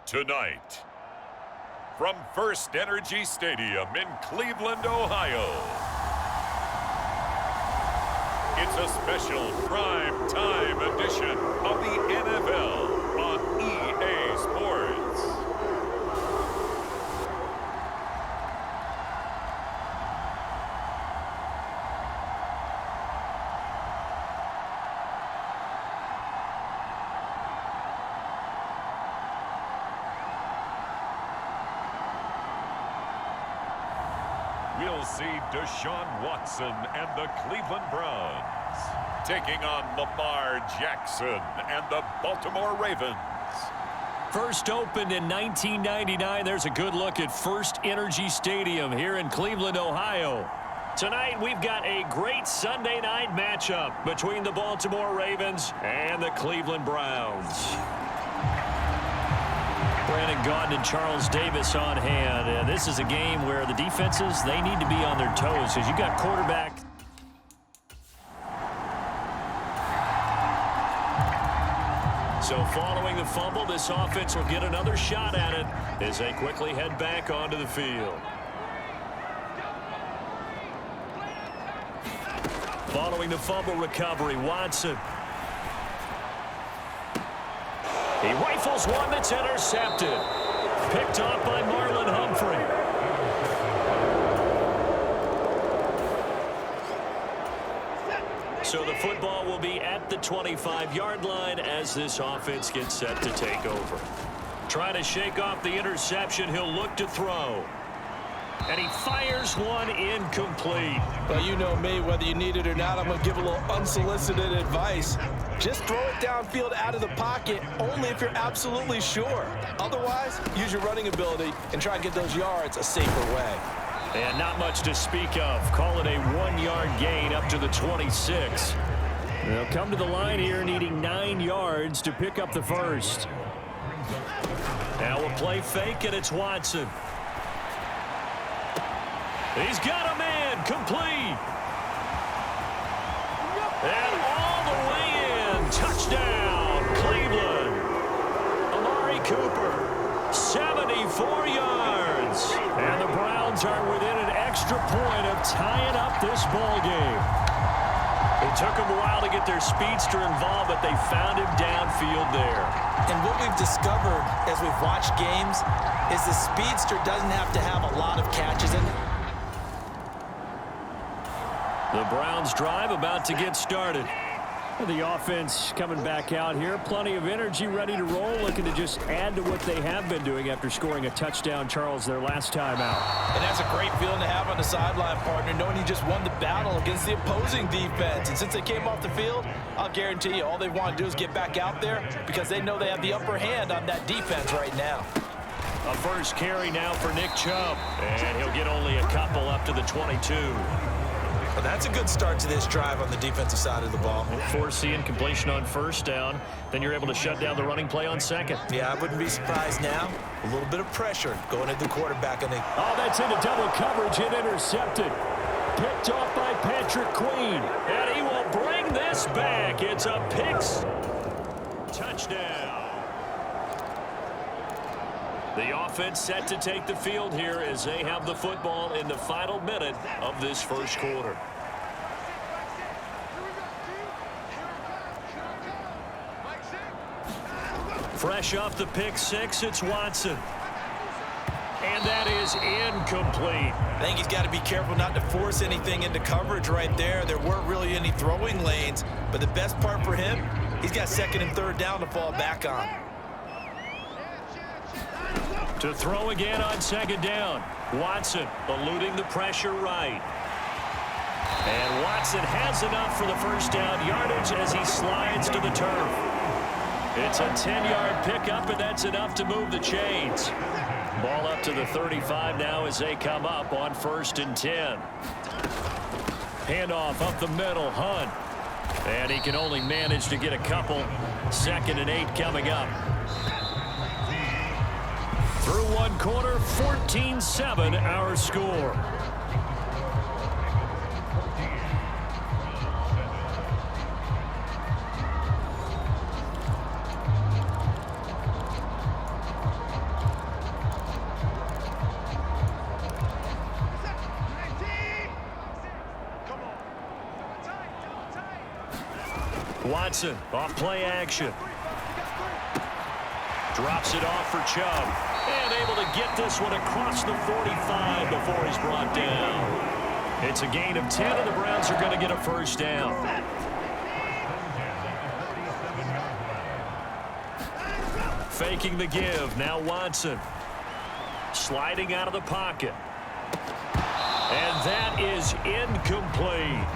Tonight, from First Energy Stadium in Cleveland, Ohio, it's a special prime time edition of the NFL on EA Sports. We'll see Deshaun Watson and the Cleveland Browns taking on Lamar Jackson and the Baltimore Ravens. First opened in 1999, there's a good look at First Energy Stadium here in Cleveland, Ohio. Tonight, we've got a great Sunday night matchup between the Baltimore Ravens and the Cleveland Browns. Brandon Gaudin and Charles Davis on hand. This is a game where the defenses, they need to be on their toes because you've got quarterback. So following the fumble, this offense will get another shot at it as they quickly head back onto the field. Following the fumble recovery, Watson. He rifles one that's intercepted. Picked off by Marlon Humphrey. So the football will be at the 25-yard line as this offense gets set to take over. Trying to shake off the interception, he'll look to throw. And he fires one incomplete. Well, you know me, whether you need it or not, I'm going to give a little unsolicited advice. Just throw it downfield out of the pocket, only if you're absolutely sure. Otherwise, use your running ability and try and get those yards a safer way. And not much to speak of. Call it a 1-yard gain up to the 26. They'll come to the line here needing 9 yards to pick up the first. Now we'll play fake, and it's Watson. He's got a man, complete. And all the way in, touchdown, Cleveland. Amari Cooper, 74 yards. And the Browns are within an extra point of tying up this ball game. It took them a while to get their speedster involved, but they found him downfield there. And what we've discovered as we've watched games is the speedster doesn't have to have a lot of catches in it. The Browns drive about to get started. The offense coming back out here. Plenty of energy, ready to roll, looking to just add to what they have been doing after scoring a touchdown, Charles, their last time out. And that's a great feeling to have on the sideline, partner, knowing you just won the battle against the opposing defense. And since they came off the field, I'll guarantee you all they want to do is get back out there because they know they have the upper hand on that defense right now. A first carry now for Nick Chubb. And he'll get only a couple up to the 22. Well, that's a good start to this drive on the defensive side of the ball. Force the incompletion on first down. Then you're able to shut down the running play on second. Yeah, I wouldn't be surprised now. A little bit of pressure going at the quarterback. Oh, that's into double coverage and intercepted. Picked off by Patrick Queen. And he will bring this back. It's a picks. Touchdown. The offense set to take the field here as they have the football in the final minute of this first quarter. Fresh off the pick six, it's Watson. And that is incomplete. I think he's got to be careful not to force anything into coverage right there. There weren't really any throwing lanes, but the best part for him, he's got second and third down to fall back on. To throw again on second down. Watson eluding the pressure right. And Watson has enough for the first down yardage as he slides to the turf. It's a 10-yard pickup, and that's enough to move the chains. Ball up to the 35 now as they come up on 1st and 10. Handoff up the middle, Hunt. And he can only manage to get a couple. 2nd and 8 coming up. Through one quarter, 14-7 our score. Watson off play action. Drops it off for Chubb. And able to get this one across the 45 before he's brought down. It's a gain of 10, and the Browns are going to get a first down. Faking the give. Now Watson. Sliding out of the pocket. And that is incomplete.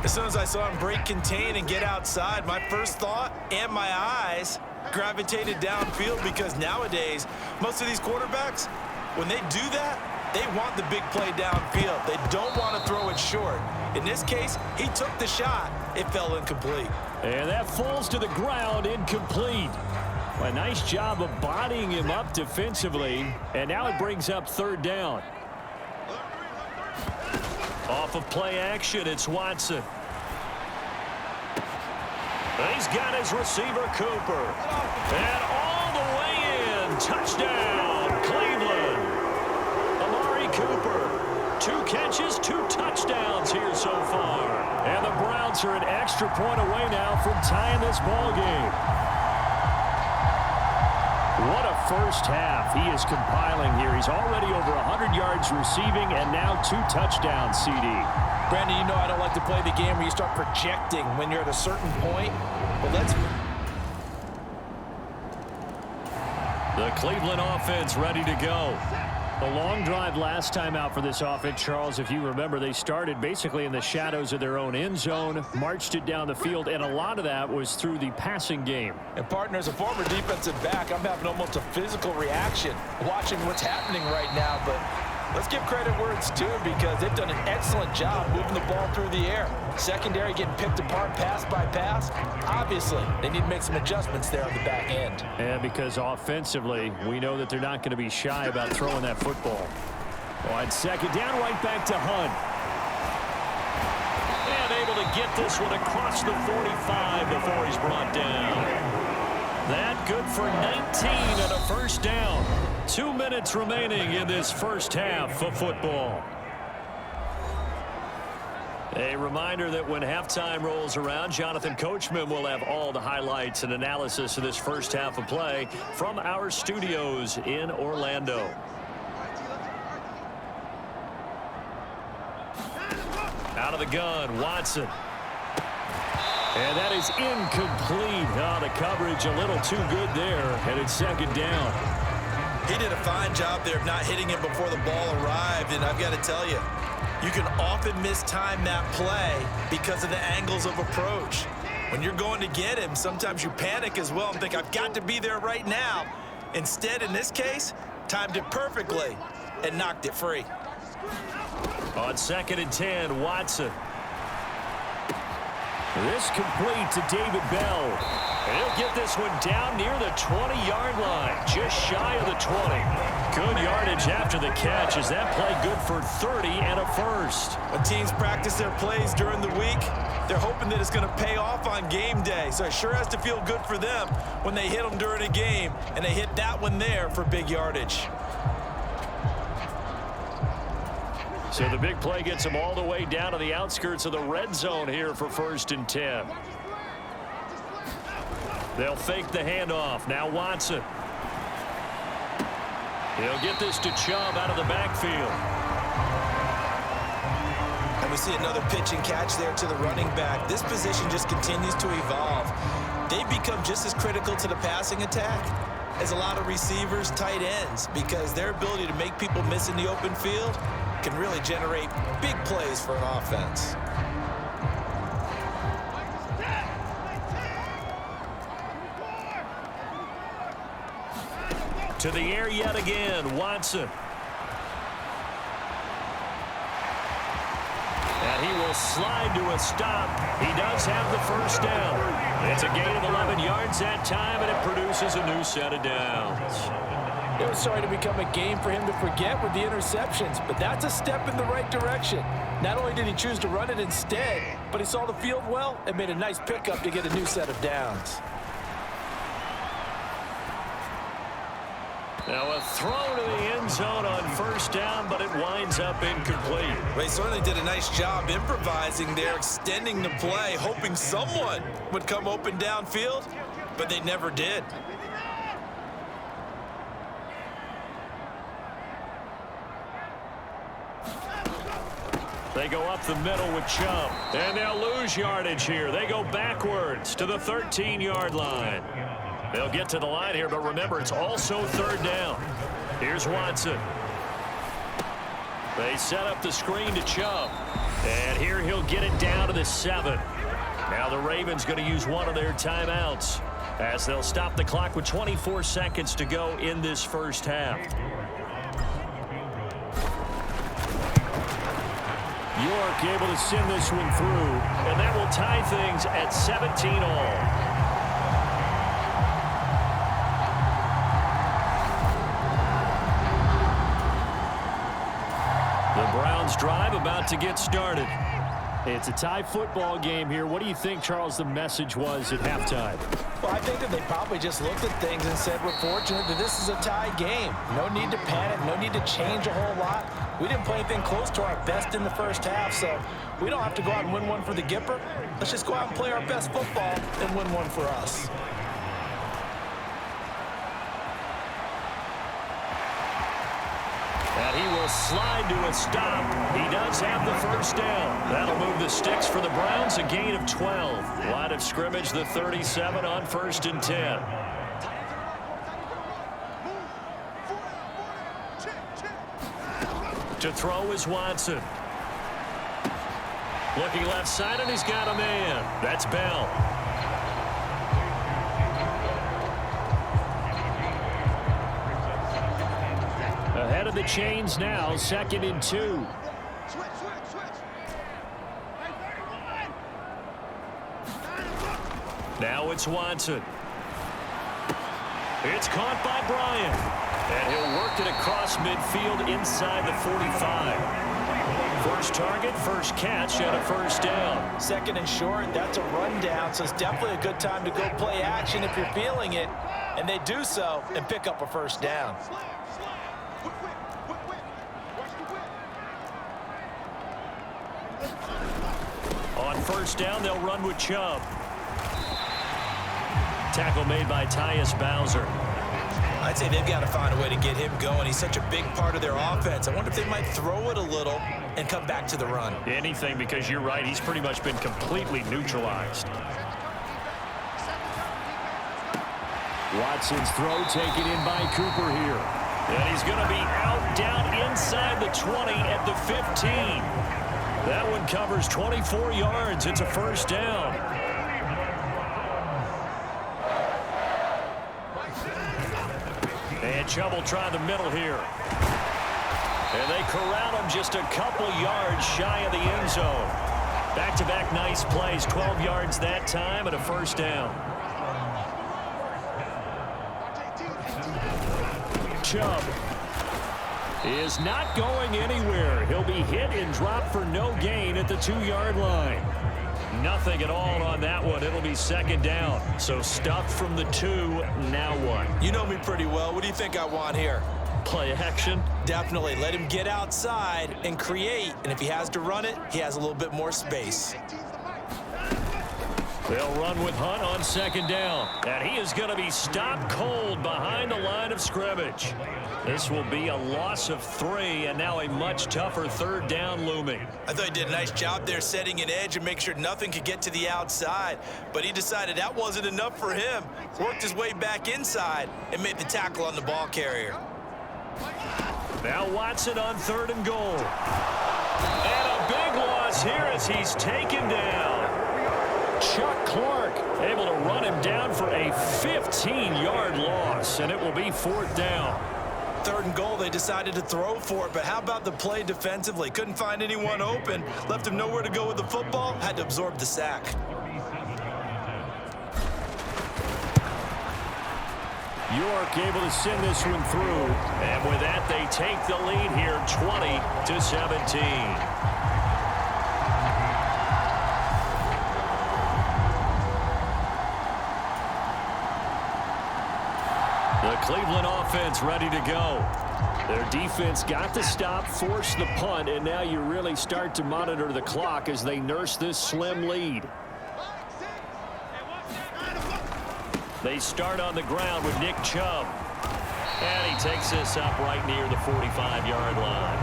As soon as I saw him break contain and get outside, my first thought and my eyes gravitated downfield, because nowadays, most of these quarterbacks, when they do that, they want the big play downfield. They don't want to throw it short. In this case, he took the shot. It fell incomplete. And that falls to the ground, incomplete. A nice job of bodying him up defensively, and now it brings up 3rd down. Off of play action, it's Watson. He's got his receiver, Cooper. And all the way in. Touchdown, Cleveland. Amari Cooper. 2 catches, 2 touchdowns here so far. And the Browns are an extra point away now from tying this ball game. What a first half he is compiling here. He's already over 100 yards receiving and now 2 touchdowns, CD. Brandon, you know I don't like to play the game where you start projecting when you're at a certain point. But let's... The Cleveland offense ready to go. A long drive last time out for this offense, Charles. If you remember, they started basically in the shadows of their own end zone, marched it down the field, and a lot of that was through the passing game. And partner, as a former defensive back, I'm having almost a physical reaction watching what's happening right now. But let's give credit where it's due, because they've done an excellent job moving the ball through the air. Secondary getting picked apart pass by pass. Obviously, they need to make some adjustments there on the back end. And because offensively, we know that they're not going to be shy about throwing that football. On 2nd down, right back to Hunt. And able to get this one across the 45 before he's brought down. That good for 19 and a first down. 2 minutes remaining in this first half of football. A reminder that when halftime rolls around, Jonathan Coachman will have all the highlights and analysis of this first half of play from our studios in Orlando. Out of the gun, Watson. And that is incomplete. Oh, the coverage a little too good there, and it's 2nd down. He did a fine job there of not hitting him before the ball arrived, and I've got to tell you, you can often mistime that play because of the angles of approach. When you're going to get him, sometimes you panic as well and think, I've got to be there right now. Instead, in this case, timed it perfectly and knocked it free. On 2nd and 10, Watson. This complete to David Bell. And he'll get this one down near the 20-yard line, just shy of the 20. Good yardage after the catch. Is that play good for 30 and a first? When teams practice their plays during the week, they're hoping that it's going to pay off on game day. So it sure has to feel good for them when they hit them during a game, and they hit that one there for big yardage. So the big play gets them all the way down to the outskirts of the red zone here for 1st and 10. They'll fake the handoff. Now Watson. He'll get this to Chubb out of the backfield. And we see another pitch and catch there to the running back. This position just continues to evolve. They become just as critical to the passing attack as a lot of receivers, tight ends, because their ability to make people miss in the open field can really generate big plays for an offense. To the air yet again, Watson. And he will slide to a stop. He does have the first down. It's a gain of 11 yards that time, and it produces a new set of downs. It was starting to become a game for him to forget with the interceptions, but that's a step in the right direction. Not only did he choose to run it instead, but he saw the field well and made a nice pickup to get a new set of downs. Now a throw to the end zone on first down, but it winds up incomplete. They certainly did a nice job improvising there, extending the play, hoping someone would come open downfield, but they never did. They go up the middle with Chubb, and they'll lose yardage here. They go backwards to the 13-yard line. They'll get to the line here, but remember, it's also third down. Here's Watson. They set up the screen to Chubb, and here he'll get it down to the 7. Now the Ravens going to use one of their timeouts as they'll stop the clock with 24 seconds to go in this first half. York able to send this one through, and that will tie things at 17 all. The Browns drive about to get started. It's a tie football game here. What do you think, Charles, the message was at halftime? Well, I think that they probably just looked at things and said, we're fortunate that this is a tie game. No need to panic, no need to change a whole lot. We didn't play anything close to our best in the first half, so we don't have to go out and win one for the Gipper. Let's just go out and play our best football and win one for us. And he will slide to a stop. He does have the first down. That'll move the sticks for the Browns, a gain of 12. Line of scrimmage, the 37 on 1st and 10. To throw is Watson. Looking left side, and he's got a man. That's Bell. Ahead of the chains now, 2nd and 2. Now it's Watson. It's caught by Bryant. And he'll work it across midfield inside the 45. First target, first catch, and a first down. 2nd and short, that's a rundown, so it's definitely a good time to go play action if you're feeling it. And they do so and pick up a first down. On first down, they'll run with Chubb. Tackle made by Tyus Bowser. I'd say they've got to find a way to get him going. He's such a big part of their offense. I wonder if they might throw it a little and come back to the run. Anything, because you're right, he's pretty much been completely neutralized. Watson's throw taken in by Cooper here. And he's going to be out down inside the 20 at the 15. That one covers 24 yards. It's a first down. And Chubb will try the middle here. And they corral him just a couple yards shy of the end zone. Back-to-back nice plays, 12 yards that time and a first down. Chubb is not going anywhere. He'll be hit and dropped for no gain at the 2-yard line. Nothing at all on that one. It'll be 2nd down. So stuffed from the 2, now what? You know me pretty well. What do you think I want here? Play action? Definitely. Let him get outside and create. And if he has to run it, he has a little bit more space. They'll run with Hunt on 2nd down. And he is going to be stopped cold behind the line of scrimmage. This will be a loss of 3, and now a much tougher 3rd down looming. I thought he did a nice job there setting an edge and making sure nothing could get to the outside. But he decided that wasn't enough for him. Worked his way back inside and made the tackle on the ball carrier. Now Watson on 3rd and goal. And a big loss here as he's taken down. Chuck Clark able to run him down for a 15-yard loss, and it will be fourth down. 3rd and goal, they decided to throw for it, but how about the play defensively? Couldn't find anyone open, left him nowhere to go with the football, had to absorb the sack. York able to send this one through, and with that, they take the lead here, 20-17. The Cleveland offense ready to go. Their defense got the stop, forced the punt, and now you really start to monitor the clock as they nurse this slim lead. They start on the ground with Nick Chubb. And he takes this up right near the 45-yard line.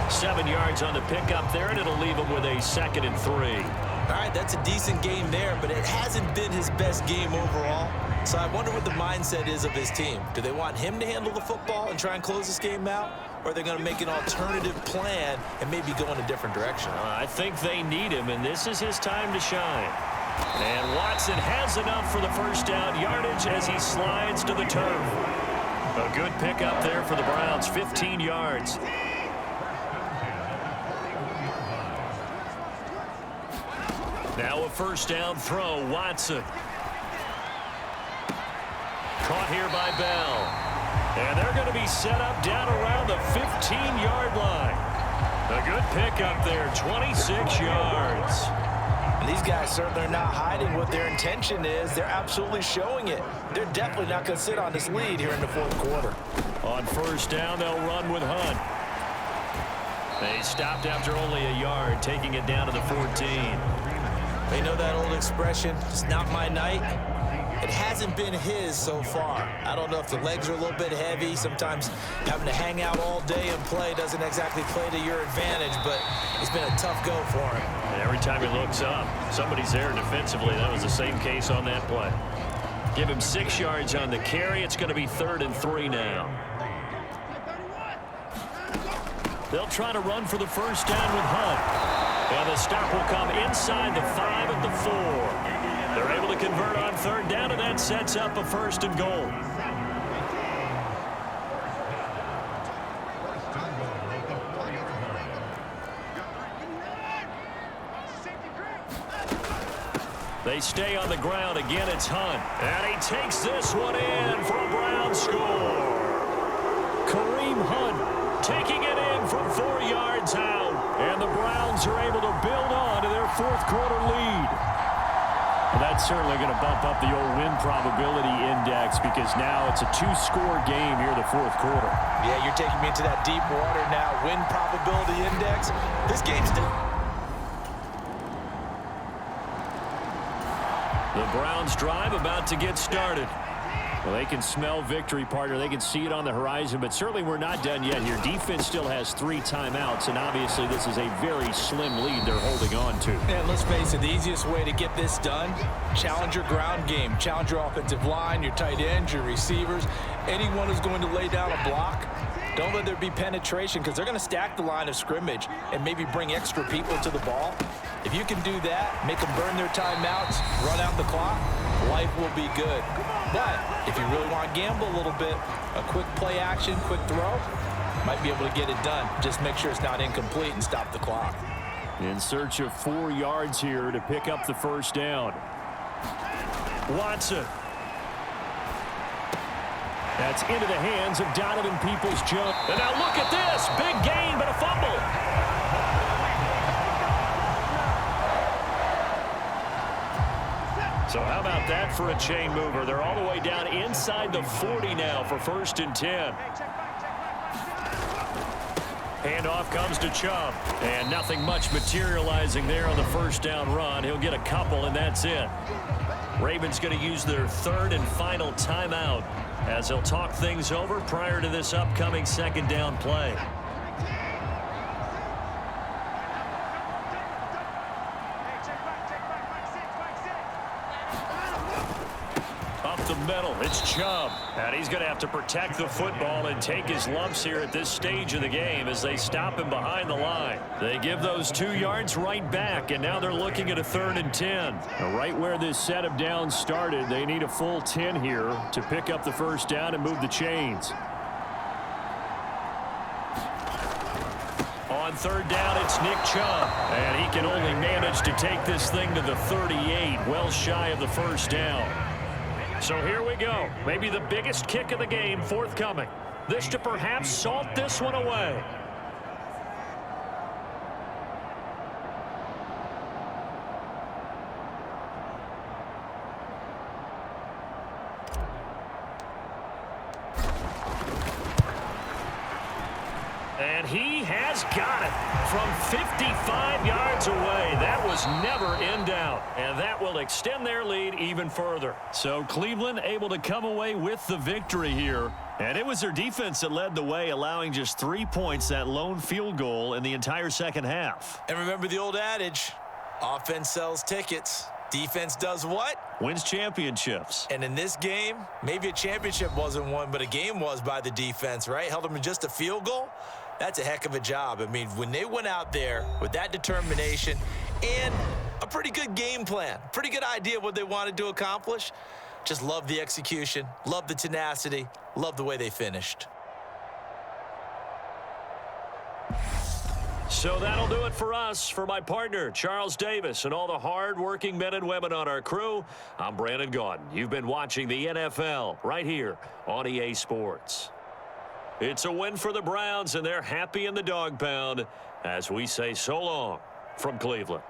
7 yards on the pickup there, and it'll leave him with a 2nd and 3. All right, that's a decent game there, but it hasn't been his best game overall. So I wonder what the mindset is of his team. Do they want him to handle the football and try and close this game out? Or are they going to make an alternative plan and maybe go in a different direction? I think they need him, and this is his time to shine. And Watson has enough for the first down yardage as he slides to the turf. A good pickup there for the Browns, 15 yards. Now a first down throw, Watson. Caught here by Bell. And they're going to be set up down around the 15-yard line. A good pickup there, 26 yards. And these guys certainly are not hiding what their intention is. They're absolutely showing it. They're definitely not going to sit on this lead here in the 4th quarter. On first down, they'll run with Hunt. They stopped after only a yard, taking it down to the 14. They know that old expression, it's not my night. It hasn't been his so far. I don't know if the legs are a little bit heavy. Sometimes having to hang out all day and play doesn't exactly play to your advantage, but it's been a tough go for him. And every time he looks up, somebody's there defensively. That was the same case on that play. Give him 6 yards on the carry. It's going to be 3rd and 3 now. They'll try to run for the first down with Hunt. And the stop will come inside the 5 at the 4. They're able to convert on 3rd down, and that sets up a 1st and goal. They stay on the ground. Again, it's Hunt. And he takes this one in for a Brown score. Kareem Hunt taking it in from 4 yards out. And the Browns are able to build on to their 4th quarter lead. Well, that's certainly going to bump up the old win probability index because now it's a 2-score game here in the 4th quarter. Yeah, you're taking me into that deep water now. Win probability index. This game's still... The Browns drive about to get started. Well, they can smell victory, partner. They can see it on the horizon, but certainly we're not done yet here. Defense still has 3 timeouts, and obviously this is a very slim lead they're holding on to. And let's face it, the easiest way to get this done, challenge your ground game. Challenge your offensive line, your tight ends, your receivers. Anyone who's going to lay down a block, don't let there be penetration because they're going to stack the line of scrimmage and maybe bring extra people to the ball. If you can do that, make them burn their timeouts, run out the clock, life will be good. But if you really want to gamble a little bit, a quick play action, quick throw, might be able to get it done. Just make sure it's not incomplete and stop the clock. In search of 4 yards here to pick up the first down. Watson. That's into the hands of Donovan Peoples-Jones. And now look at this. Big gain, but a fumble. So how about that for a chain mover? They're all the way down inside the 40 now for 1st and 10. Handoff comes to Chubb. And nothing much materializing there on the first down run. He'll get a couple, and that's it. Ravens going to use their 3rd and final timeout as they'll talk things over prior to this upcoming 2nd down play. Up the middle. It's Chubb. And he's going to have to protect the football and take his lumps here at this stage of the game as they stop him behind the line. They give those 2 yards right back, and now they're looking at a 3rd and 10. Now, right where this set of downs started, they need a full 10 here to pick up the first down and move the chains. On 3rd down, it's Nick Chubb, and he can only manage to take this thing to the 38, well shy of the first down. So here we go. Maybe the biggest kick of the game forthcoming. This to perhaps salt this one away. And he has got it from 55 yards away. That was never in doubt. And that will extend their lead even further. So Cleveland able to come away with the victory here. And it was their defense that led the way, allowing just 3 points, that lone field goal in the entire second half. And remember the old adage, offense sells tickets. Defense does what? Wins championships. And in this game, maybe a championship wasn't won, but a game was by the defense, right? Held them to just a field goal. That's a heck of a job. I mean, when they went out there with that determination and a pretty good game plan, pretty good idea what they wanted to accomplish, just love the execution, love the tenacity, love the way they finished. So that'll do it for us. For my partner, Charles Davis, and all the hard-working men and women on our crew, I'm Brandon Gaudin. You've been watching the NFL right here on EA Sports. It's a win for the Browns, and they're happy in the dog pound as we say so long from Cleveland.